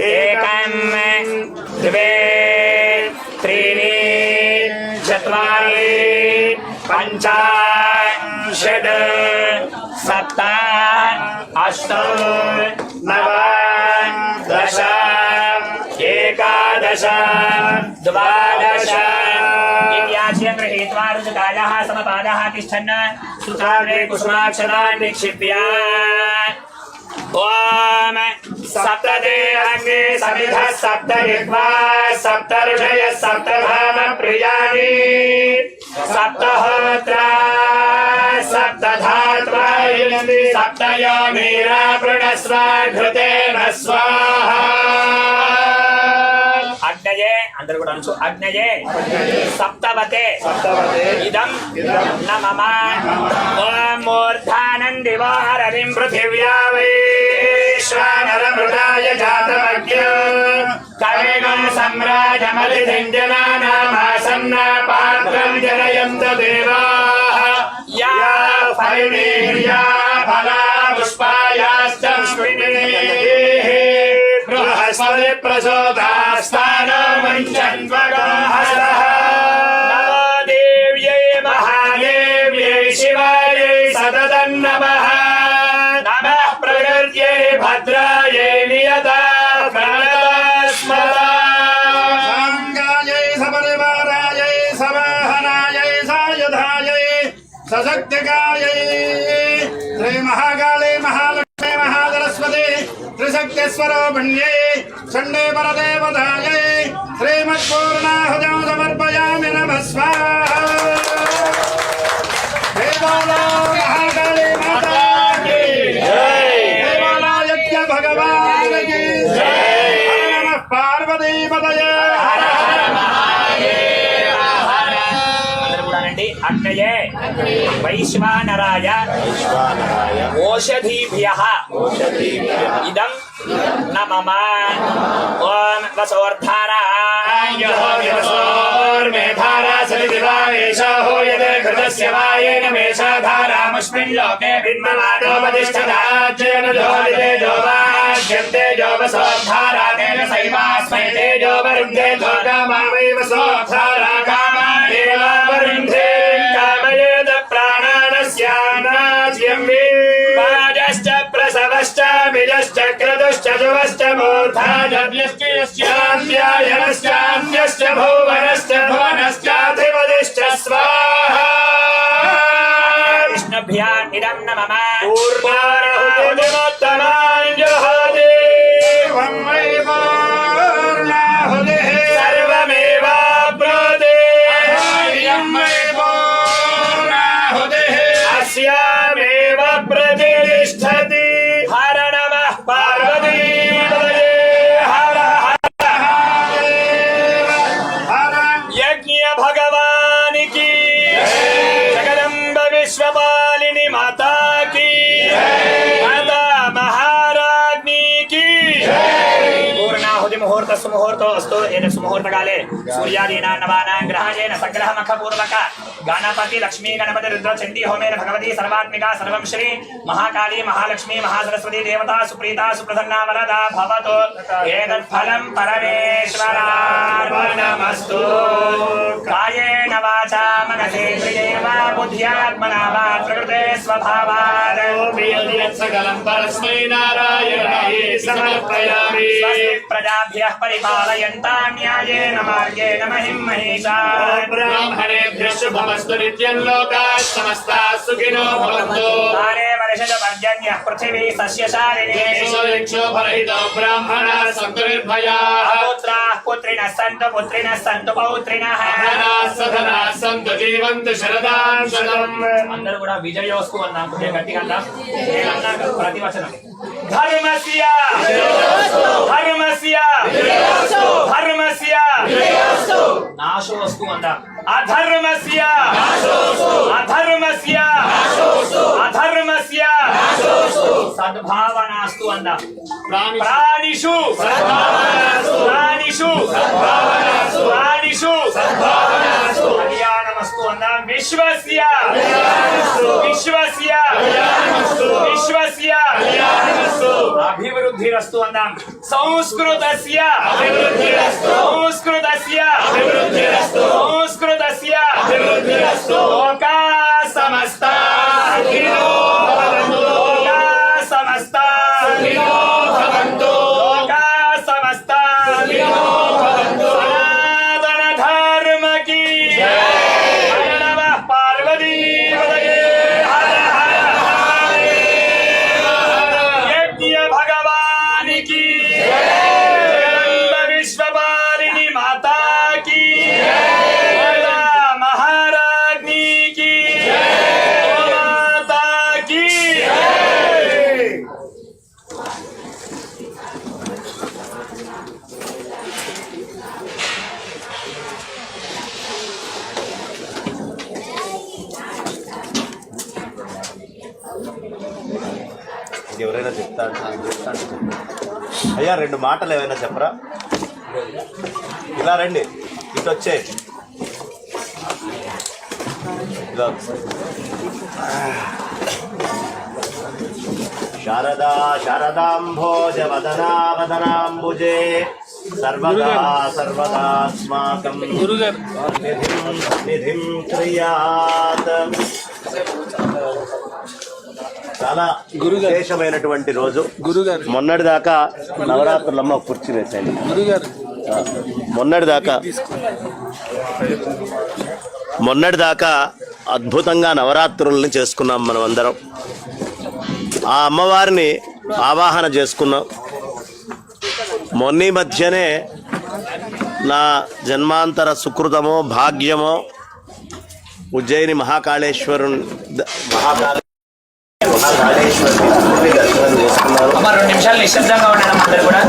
एकं द्वे त्रीणि चत्वारि पञ्च षड् सप्त अष्ट नव दश एकादश द्वादश इत्याख्यं गृहीत्वा ऋतुकालः समपादः तिष्ठन् सुतावरे कुसुमाक्षरान् निक्षिप्य ओम सप्तते अग्ने समिधः सप्त ऋक्वा सप्त ऋषयः सप्त भाव प्रियाणि सप्तहोत्रा सप्त धात्वा सप्त योनिरा प्रणस्व घृतेन स्वाहा अग्नये अंदर కూడా అనొచ్చు అగ్నయే సప్తవతే ఇదం నమమ ఓం మూర్ధానం దివాహరిం పృథివ్యా వైశ్వానరమృతాయ జాతమగ్న్యో కవేగం సమ్రాజమలిధింజనానామాసన్న పాత్రం జనయంత దేవాః యా ఫలినీర్యా ఫలా పుష్పాయాశ్చ స్మినేః బృహస్పతి ప్రచోదాస్తానో మంచన్వగోహసః నమో దేవ్యై మహాదేవ్యై శివాయై సతతం నమః నమః ప్రకృత్యై భద్రాయై నియతా ప్రణతస్మతా సాంగాయై సపరివారాయై సవాహనాయై సాయుధాయై సశక్తికాయై శ్రీ మహాకాళీ మహాలక్ష్మీ మహాసరస్వతి त्रिशक्तिस्वरूपिण्यै चण्डे परदेवतायै श्रीमत्पूर्णाहुतिं समर्पयामि नमः स्वाहा महाकाली माता की जय देवालय भगवान की जय नमः पार्वती पतये अग्नये वैश्वानराय ओषधीभ्यः इदं नमः ओम वसोर्धाराय वसोर्मेधारा सलिदिवावेशो होयते घृतस्य वायेन मेषाधारामस्मिन् लोके भिन्नमानोपतिष्ठदाज्येन जोलिते जोवाज्यन्ते जोवसोर्धारा तेन सैवास्मै तेजो वरुन्धे जोगामावै वसोर्धारा कामादेव वरुन्धे कामयेद प्राणानस्यानाज्यं वाजश्च प्रसवश्च बीजश्च क्रतुश्च जुवश्च मूर्धाजव्यश्च यस्यान्यायनश्चान्यश्च भुवनश्च भुवनश्चाधिपतिश्च स्वाहा विष्णुभ्याम् इदं नमः पूर्णाहुतिमुत्तमां जुहोति पूर्णाहुतिः सर्वमेवाप्नोति पूर्णाहुतिः अस्यामेव प्रतिष्ठति हर नमः पार्वती हर हर यज्ञ भगवान की जगदम्ब विश्वपालिनी माता की माता महारानी की पूर्णाहुति मुहूर्त सुमुहूर्तो अस्तु एन सुमुहूर्त काले सूर्यादीनां नवानां ग्रहाणेन संग्रह मखपूर्वक गणपति लक्ष्मी गणपति रुद्र चंडी होमेन भगवती सर्वात्मिका सर्वं श्री महाकाली महालक्ष्मी महासरस्वती देवता सुप्रीता सुप्रसन्ना वरदा भवतु एतत् फलं परमेश्वरार्पणमस्तु कायेन वाचा मनसेन्द्रियेण वा बुद्ध्यात्मना वा प्रकृते स्वभावात् सकलं परस्मै नारायणाय समर्पयामि प्रजाभ्यः परिपालयन्तां न्यायेन मार्गेण महिं महिषान् ब्राह्मणेभ्यः शुभमस्तु नित्यं लोकाः समस्ताः सुखिनो भवन्तु काले वर्षज पर्जन्यः पृथिवी सस्यशालिनी क्षोभरहितो ब्राह्मणाः सन्तु निर्भयाः पुत्राः पुत्रिणः सन्तु पौत्रिणः सधनाः सन्तु जीवन्तु शरदां शतम् అందరూ కూడా విజయోస్తు అన్నాం కొద్దిగా గట్టిగా అందాం ప్రతివచనం ధర్మస్య ధర్మస్య ధర్మస్య నాశోస్తు అందాం అధర్మస్య అధర్మస్య అధర్మస్య సద్భావనాస్తు అందాం ప్రాణిషు ప్రాణిషు ప్రాణిషు కళ్యాణమస్తు అందాం అన్నాం. విశ్వస్య విశ్వస్య విశ్వస్య అభివృద్ధిరస్తు అన్నాం. సంస్కృతస్య సంస్కృతస్య సంస్కృతస్య లోకా సమస్తా లోకా సమస్తా లోకా సమస్తా సనాతన ధర్మ की హర నమః పార్వతీ పతయే హర హర మహాదేవ యజ్ఞ భగవాన్ की జగదంబ విశ్వపాలిని మాతా की మాతా మహారాజ్ఞి की మాతా की ఎవరైనా చెప్తాడు అయ్యా 2 మాటలు ఏమైనా చెప్పరా? ఇలా రండి, ఇటు వచ్చే ఇలా. శారదా శారదాంభోజ వదనా వదనాంబుజే సర్వదా సర్వదాస్మాకం నిధిం క్రియాత్. చాలా విశేషమైనటువంటి రోజు. మొన్నటి దాకా నవరాత్రులమ్మ కుర్చీ వేసాయండి. మొన్నటి దాకా అద్భుతంగా నవరాత్రుల్ని చేసుకున్నాం మనం అందరం. ఆ అమ్మవారిని ఆవాహన చేసుకున్నాం. మొన్నీ మధ్యనే నా జన్మాంతర సుకృతమో భాగ్యమో ఉజ్జయిని మహాకాళేశ్వరుని దర్శనం చేసుకున్నారు. 2 నిమిషాలు నిశ్శబ్దంగా ఉండడం అందరూ కూడా.